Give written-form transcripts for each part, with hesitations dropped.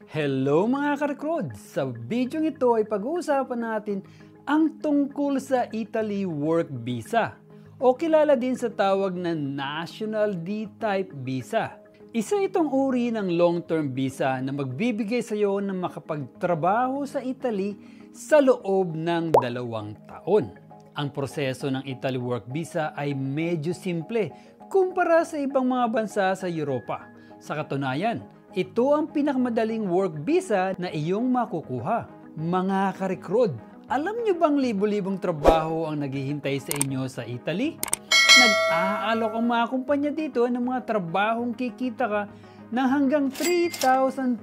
Hello mga ka-recruit! Sa video ito ay pag-uusapan natin ang tungkol sa Italy Work Visa o kilala din sa tawag na National D-Type Visa. Isa itong uri ng long-term visa na magbibigay sa iyo ng makapagtrabaho sa Italy sa loob ng 2 taon. Ang proseso ng Italy Work Visa ay medyo simple kumpara sa ibang mga bansa sa Europa. Sa katunayan, ito ang pinakamadaling work visa na iyong makukuha. Mga ka-recruit, alam niyo bang libo-libong trabaho ang naghihintay sa inyo sa Italy? Nag-aalok ang mga kumpanya dito ng mga trabahong kikita ka ng hanggang 3,500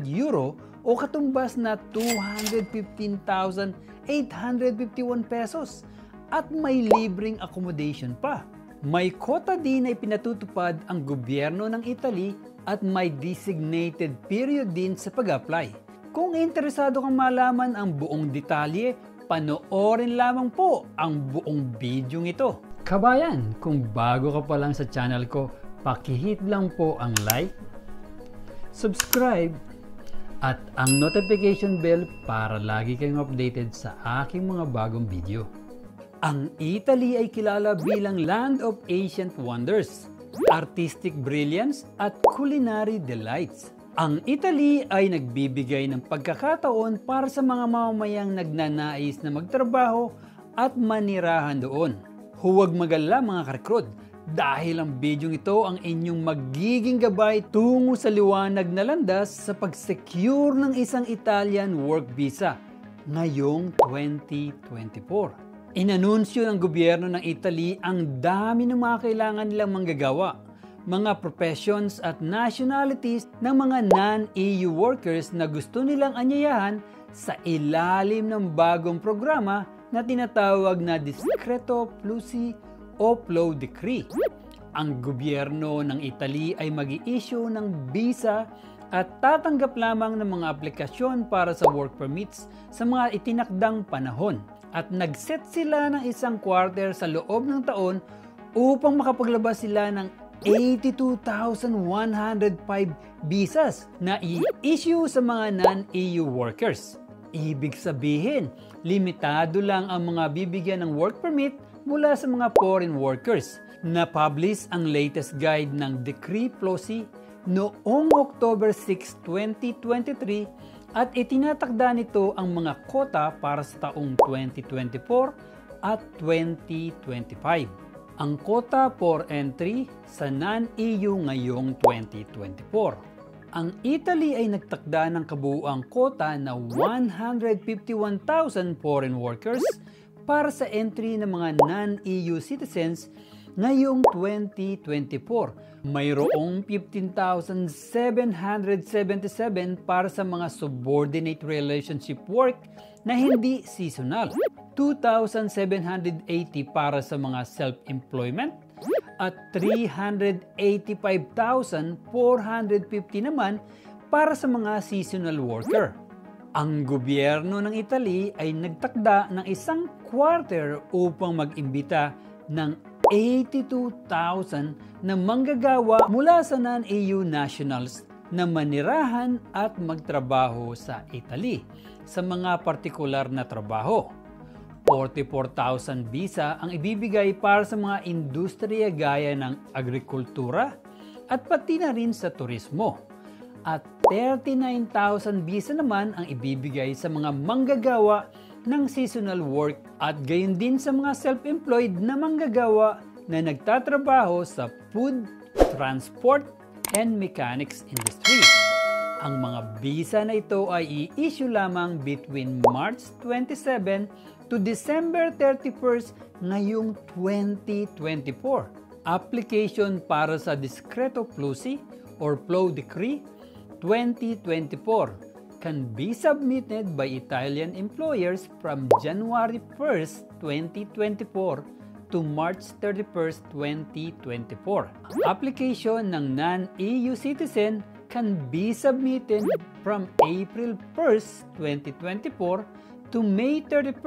euro o katumbas na 215,851 pesos at may libreng accommodation pa. May quota din na ipinatutupad ang gobyerno ng Italy at may designated period din sa pag-apply. Kung interesado kang malaman ang buong detalye, panoorin lamang po ang buong video ito. Kabayan, kung bago ka pa lang sa channel ko, pakihit lang po ang like, subscribe, at ang notification bell para lagi kayong updated sa aking mga bagong video. Ang Italy ay kilala bilang Land of Ancient Wonders, artistic brilliance at culinary delights. Ang Italy ay nagbibigay ng pagkakataon para sa mga mamamayang nagnanais na magtrabaho at manirahan doon. Huwag mag-alala mga ka-recruit dahil ang video ito ang inyong magiging gabay tungo sa liwanag na landas sa pag-secure ng isang Italian work visa ngayong 2024. Inanunsyo ng gobyerno ng Italy ang dami ng mga kailangan nilang manggagawa, mga professions at nationalities ng mga non-EU workers na gusto nilang anyayahan sa ilalim ng bagong programa na tinatawag na Decreto Flussi o Flow Decree. Ang gobyerno ng Italy ay mag-i-issue ng visa at tatanggap lamang ng mga aplikasyon para sa work permits sa mga itinakdang panahon. At nag-set sila ng isang quarter sa loob ng taon upang makapaglabas sila ng 82,105 visas na i-issue sa mga non-EU workers. Ibig sabihin, limitado lang ang mga bibigyan ng work permit mula sa mga foreign workers. Na-publish ang latest guide ng Decree Flussi noong October 6, 2023 at itinatakda nito ang mga kota para sa taong 2024 at 2025. Ang kota for entry sa non-EU ngayong 2024. Ang Italy ay nagtakda ng kabuuang kota na 151,000 foreign workers para sa entry ng mga non-EU citizens ngayong 2024. Mayroong 15,777 para sa mga subordinate relationship work na hindi seasonal, 2,780 para sa mga self-employment, at 385,450 naman para sa mga seasonal worker. Ang gobyerno ng Italy ay nagtakda ng isang quarter upang mag-imbita ng 82,000 na manggagawa mula sa non-EU nationals na manirahan at magtrabaho sa Italy sa mga partikular na trabaho. 44,000 visa ang ibibigay para sa mga industriya gaya ng agrikultura at pati na rin sa turismo. At 39,000 visa naman ang ibibigay sa mga manggagawa ng seasonal work at gayon din sa mga self-employed na manggagawa na nagtatrabaho sa food, transport, and mechanics industry. Ang mga visa na ito ay i-issue lamang between March 27 to December 31 ngayong 2024. Application para sa Decreto Flussi or Flow Decree 2024 can be submitted by Italian employers from January 1, 2024 to March 31, 2024. Application ng non-EU citizen can be submitted from April 1, 2024 to May 31,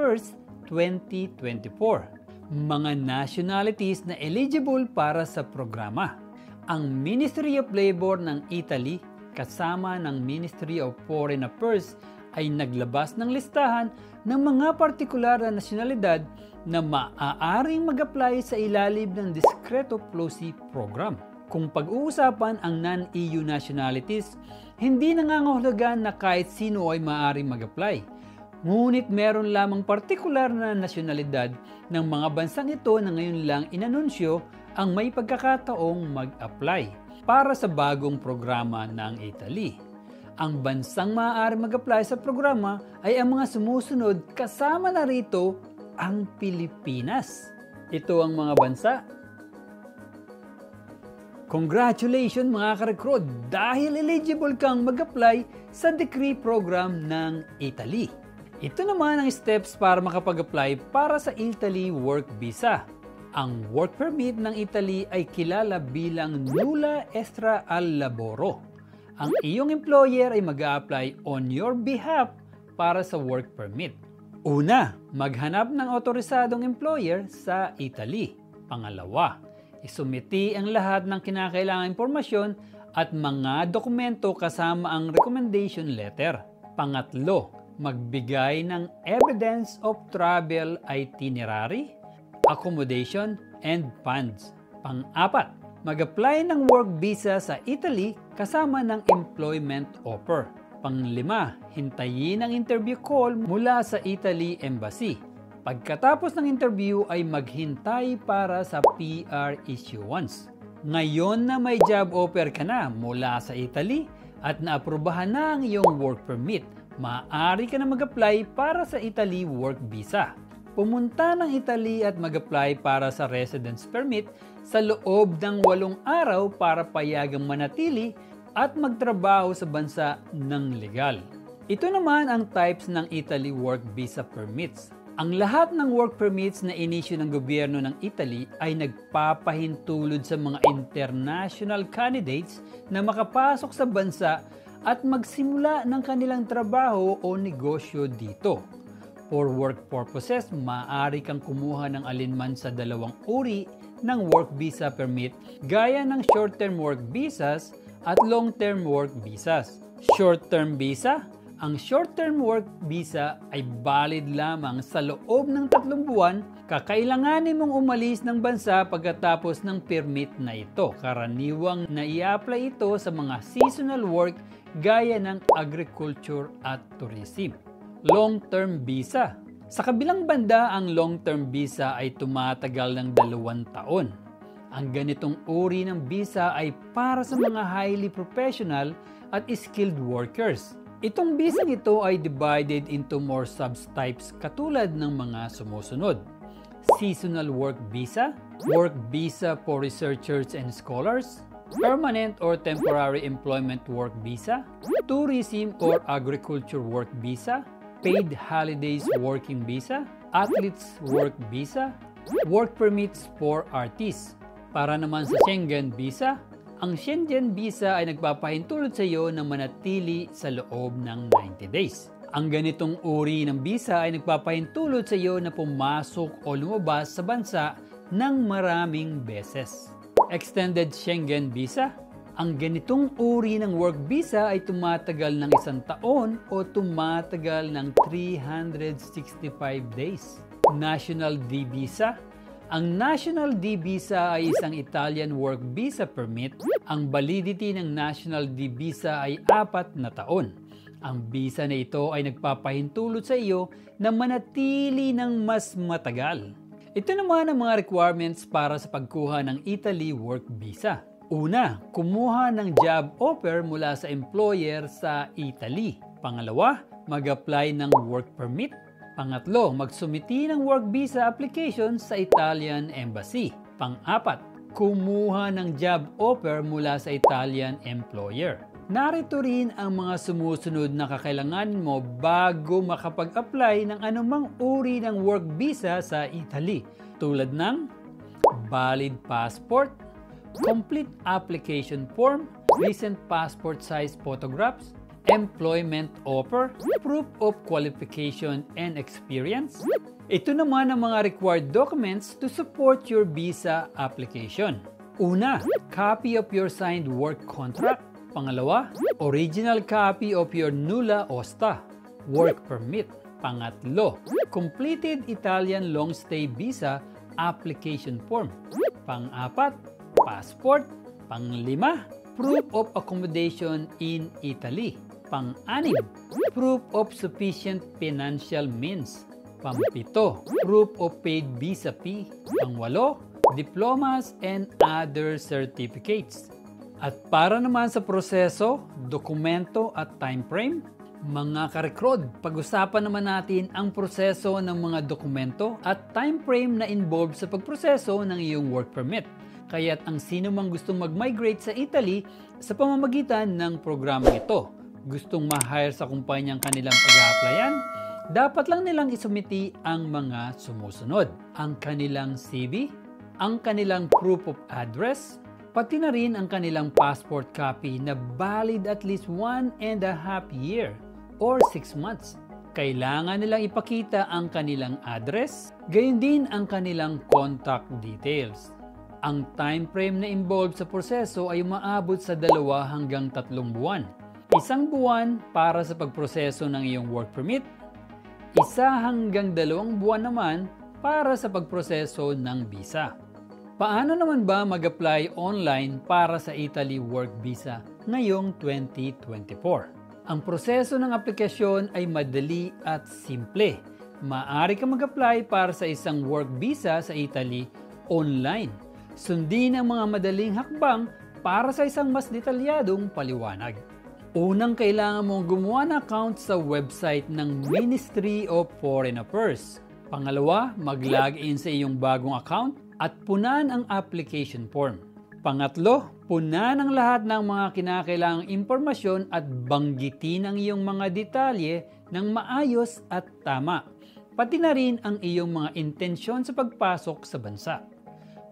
2024. Mga nationalities na eligible para sa programa. Ang Ministry of Labor ng Italy kasama ng Ministry of Foreign Affairs ay naglabas ng listahan ng mga partikular na nasyonalidad na maaaring mag-apply sa ilalim ng Discreto Plausi program. Kung pag-uusapan ang non-EU nationalities, hindi nangangahulugan na kahit sino ay maaaring mag-apply. Ngunit meron lamang partikular na nasyonalidad ng mga bansang ito na ngayon lang inanunsyo ang may pagkakataong mag-apply para sa bagong programa ng Italy. Ang bansang maaaring mag-apply sa programa ay ang mga sumusunod, kasama na rito ang Pilipinas. Ito ang mga bansa. Congratulations mga ka-recruit dahil eligible kang mag-apply sa decree program ng Italy. Ito naman ang steps para makapag-apply para sa Italy Work Visa. Ang work permit ng Italy ay kilala bilang nulla extra al laboro. Ang iyong employer ay mag-a-apply on your behalf para sa work permit. Una, maghanap ng otorisadong employer sa Italy. Pangalawa, isumiti ang lahat ng kinakailangang impormasyon at mga dokumento kasama ang recommendation letter. Pangatlo, magbigay ng evidence of travel itinerary, accommodation, and funds. Pang-apat, mag-apply ng work visa sa Italy kasama ng employment offer. Pang-lima, hintayin ang interview call mula sa Italy Embassy. Pagkatapos ng interview ay maghintay para sa PR issuance. Ngayon na may job offer ka na mula sa Italy at naaprubahan na ang iyong work permit, maaari ka na mag-apply para sa Italy Work Visa. Pumunta ng Italy at mag-apply para sa residence permit sa loob ng 8 araw para payagang manatili at magtrabaho sa bansa ng legal. Ito naman ang types ng Italy Work Visa Permits. Ang lahat ng work permits na inisyu ng gobyerno ng Italy ay nagpapahintulot sa mga international candidates na makapasok sa bansa at magsimula ng kanilang trabaho o negosyo dito. For work purposes, maaari kang kumuha ng alinman sa dalawang uri ng work visa permit gaya ng short-term work visas at long-term work visas. Short-term visa. Ang short-term work visa ay valid lamang sa loob ng 3 buwan. Kakailanganin mong umalis ng bansa pagkatapos ng permit na ito. Karaniwang nai-apply ito sa mga seasonal work gaya ng agriculture at tourism. Long-term visa. Sa kabilang banda, ang long-term visa ay tumatagal ng 2 taon. Ang ganitong uri ng visa ay para sa mga highly professional at skilled workers. Itong visa nito ay divided into more subtypes katulad ng mga sumusunod. Seasonal work visa, work visa for researchers and scholars, permanent or temporary employment work visa, tourism or agriculture work visa, paid holidays working visa, athletes work visa, work permits for artists. Para naman sa Schengen visa, ang Schengen visa ay nagpapahintulot sa iyo na manatili sa loob ng 90 days. Ang ganitong uri ng visa ay nagpapahintulot sa iyo na pumasok o lumabas sa bansa ng maraming beses. Extended Schengen visa. Ang ganitong uri ng work visa ay tumatagal ng 1 taon o tumatagal ng 365 days. National D visa. Ang National D Visa ay isang Italian work visa permit. Ang validity ng National D Visa ay 4 na taon. Ang visa na ito ay nagpapahintulot sa iyo na manatili ng mas matagal. Ito naman ang mga requirements para sa pagkuha ng Italy Work Visa. Una, kumuha ng job offer mula sa employer sa Italy. Pangalawa, mag-apply ng work permit. Pangatlo, magsumiti ng work visa application sa Italian Embassy. Pang-apat, kumuha ng job offer mula sa Italian employer. Narito rin ang mga sumusunod na kakailanganin mo bago makapag-apply ng anumang uri ng work visa sa Italy, tulad ng valid passport, complete application form, recent passport size photographs, employment offer, proof of qualification and experience. Ito naman ang mga required documents to support your visa application. Una, copy of your signed work contract. Pangalawa, original copy of your nulla osta, work permit. Pangatlo, completed Italian long stay visa application form. Pang-apat, passport. Pang-lima, proof of accommodation in Italy. Pang-anim, proof of sufficient financial means. Pang-pito, proof of paid visa fee. Pang-walo, diplomas and other certificates. At para naman sa proseso, dokumento at time frame, mga karekrod, pag-usapan naman natin ang proseso ng mga dokumento at time frame na involved sa pagproseso ng iyong work permit. Kaya't ang sino mang gustong mag-migrate sa Italy sa pamamagitan ng programang ito, gustong ma-hire sa kumpanyang kanilang pag-a-applyan, dapat lang nilang isumiti ang mga sumusunod. Ang kanilang CV, ang kanilang proof of address, pati na rin ang kanilang passport copy na valid at least 1.5 year or 6 months. Kailangan nilang ipakita ang kanilang address, gayon din ang kanilang contact details. Ang time frame na involved sa proseso ay umaabot sa 2 hanggang 3 buwan. 1 buwan para sa pagproseso ng iyong work permit, 1 hanggang 2 buwan naman para sa pagproseso ng visa. Paano naman ba mag-apply online para sa Italy work visa ngayong 2024? Ang proseso ng aplikasyon ay madali at simple. Maaari ka mag-apply para sa isang work visa sa Italy online. Sundin ang mga madaling hakbang para sa isang mas detalyadong paliwanag. Unang kailangan mong gumawa ng account sa website ng Ministry of Foreign Affairs. Pangalawa, mag-login sa iyong bagong account at punan ang application form. Pangatlo, punan ang lahat ng mga kinakailangang impormasyon at banggitin ang iyong mga detalye ng maayos at tama, pati na rin ang iyong mga intensyon sa pagpasok sa bansa.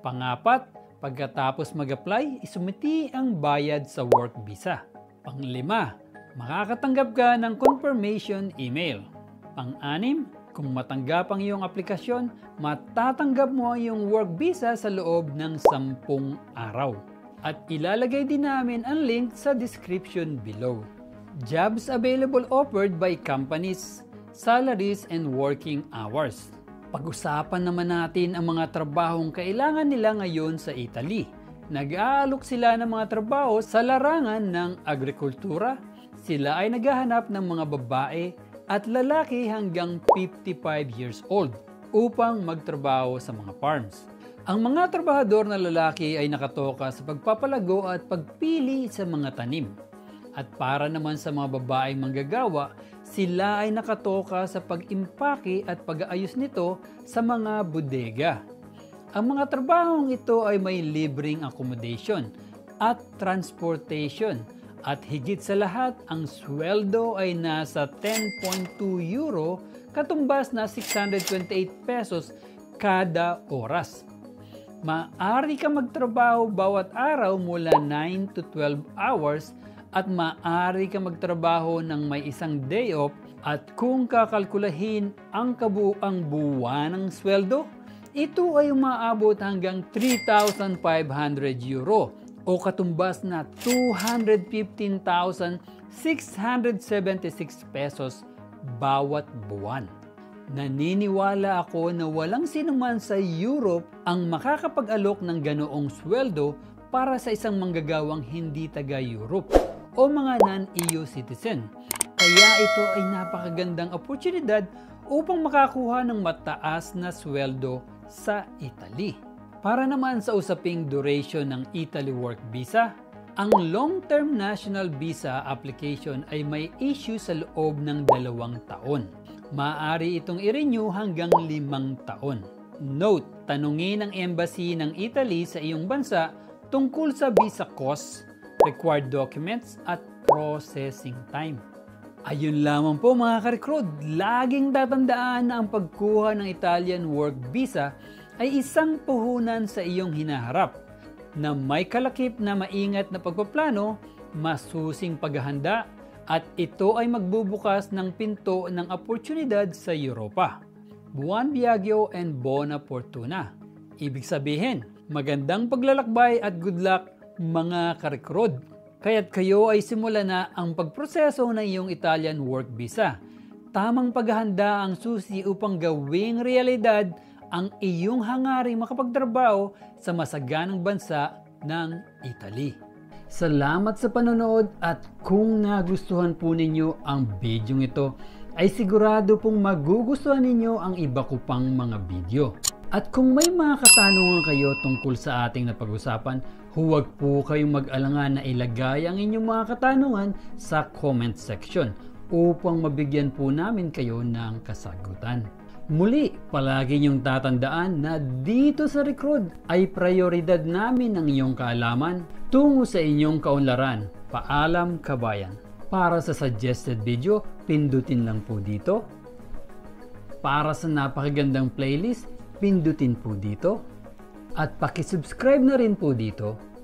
Pangapat, pagkatapos mag-apply, isumiti ang bayad sa work visa. Panglima, makakatanggap ka ng confirmation email. Pang-anim, kung matanggap ang iyong aplikasyon, matatanggap mo ang iyong work visa sa loob ng 10 araw. At ilalagay din namin ang link sa description below. Jobs available offered by companies, salaries and working hours. Pag-usapan naman natin ang mga trabahong kailangan nila ngayon sa Italy. Nag-aalok sila ng mga trabaho sa larangan ng agrikultura. Sila ay naghahanap ng mga babae at lalaki hanggang 55 years old upang magtrabaho sa mga farms. Ang mga trabahador na lalaki ay nakatoka sa pagpapalago at pagpili sa mga tanim. At para naman sa mga babaeng manggagawa, sila ay nakatoka sa pag-impake at pag-aayos nito sa mga bodega. Ang mga trabahong ito ay may libreng accommodation at transportation. At higit sa lahat, ang sweldo ay nasa 10.2 euro, katumbas na 628 pesos kada oras. Maaari ka magtrabaho bawat araw mula 9 to 12 hours at maaari ka magtrabaho ng may isang day off at kung kakalkulahin ang kabuuang buwan ng sweldo, ito ay umaabot hanggang 3,500 euro. O katumbas na 215,676 pesos bawat buwan. Naniniwala ako na walang sinuman sa Europe ang makakapag-alok ng ganoong sweldo para sa isang manggagawang hindi taga-Europe o mga non-EU citizen. Kaya ito ay napakagandang oportunidad upang makakuha ng mataas na sweldo sa Italy. Para naman sa usaping duration ng Italy Work Visa, ang Long-Term National Visa application ay may issue sa loob ng 2 taon. Maaari itong i-renew hanggang 5 taon. Note, tanungin ang embassy ng Italy sa iyong bansa tungkol sa visa costs, required documents at processing time. Ayun lamang po mga karekrod, laging tatandaan na ang pagkuha ng Italian Work Visa ay isang puhunan sa iyong hinaharap na may kalakip na maingat na pagpaplano, masusing paghahanda at ito ay magbubukas ng pinto ng oportunidad sa Europa. Buon viaggio and buona fortuna. Ibig sabihin, magandang paglalakbay at good luck mga karekrod. kaya't kayo ay simula na ang pagproseso ng iyong Italian work visa. Tamang paghahanda ang susi upang gawing realidad ang iyong hangaring makapagtrabaho sa masaganang bansa ng Italy. Salamat sa panonood at kung nagustuhan po ninyo ang video ito, ay sigurado pong magugustuhan ninyo ang iba ko pang mga video. At kung may mga katanungan kayo tungkol sa ating napag-usapan, huwag po kayong mag-alangan na ilagay ang inyong mga katanungan sa comment section upang mabigyan po namin kayo ng kasagutan. Muli, palagi niyong tatandaan na dito sa Recruit ay prioridad namin ang iyong kaalaman tungo sa inyong kaunlaran. Paalam kabayan! Para sa suggested video, pindutin lang po dito. Para sa napakagandang playlist, pindutin po dito. At pakisubscribe na rin po dito